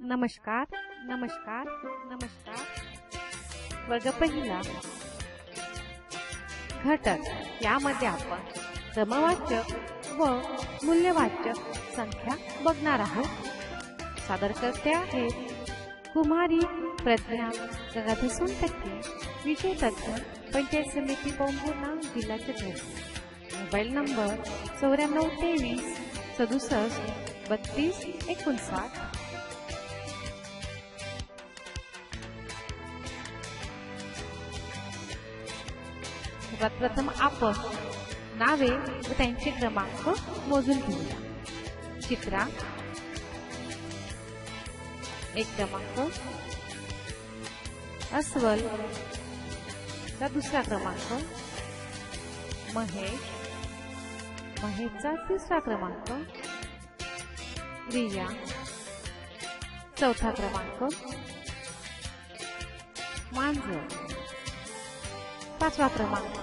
नमस्कार नमस्कार नमस्कार। वर्ग पहिला घटक यामध्ये आपण क्रमवाचक व मूल्यवाचक संख्या बघणार आहोत। सादरकर्ते आहेत कुमारी प्रज्ञा गंगाधर सोनटक्के, विषय तज्ञ, पंचायत समिती पौंभुणा, जिल्हा चंद्रपूर। Mobile number 9423 67 32 59। प्रथम आपण नावे व त्यांचे क्रमांक मोजून घेऊया। चित्रा 1 क्रमांक, अस्वल चा 2रा क्रमांक, महेश महेशचा 3रा क्रमांक, रिया 4था क्रमांक, मांजर 5वा क्रमांक,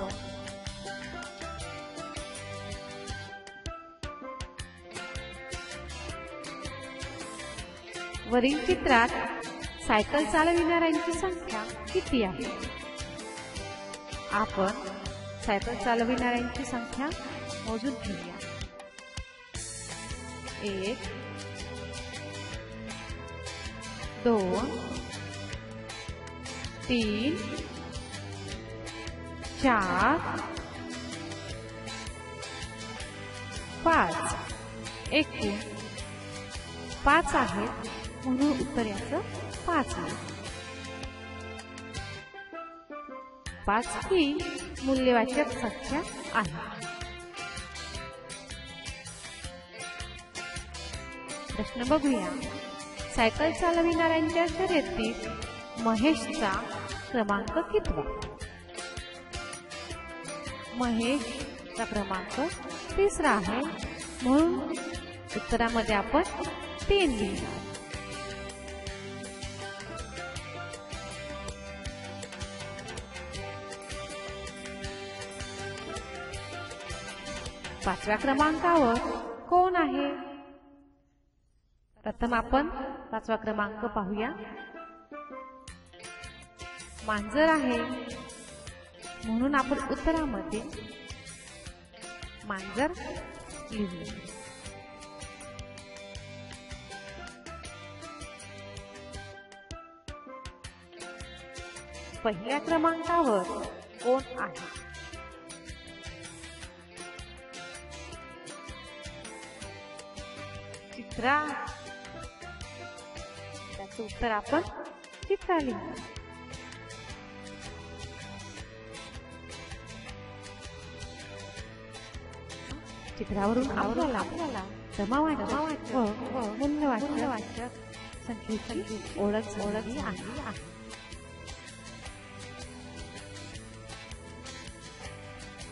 वरील चित्रात सायकल चालविणाऱ्यांची संख्या किती आहे? आपण सायकल चालविणाऱ्यांची संख्या मोजून घेऊया। 1 2 3 4 5। एकूण 5 आहेत म्हणून उत्तर याचं 5 आहे। 5 ही मूल्यवाचक संख्या आहे। प्रश्न बघूया। सायकल चालविणाऱ्यांच्या शर्यतीत महेशचा क्रमांक कितवा? महेशचा क्रमांक 3रा आहे म्हणून उत्तरामध्ये आपण 3 लिहिणार। पाचव्या क्रमांकावर कोण आहे? प्रथम आपण 5वा क्रमांक पाहूया। मांजर आहे म्हणून आपण उत्तरामध्ये मांजर लिहूया। पहिल्या क्रमांकावर कोण आहे? चित्रा। त्याचं उत्तर आपण चित्रा लिहू। चित्रावरून आपल्याला क्रमवाचक व मूल्यवाचक संख्येची ओळख झाली आहे।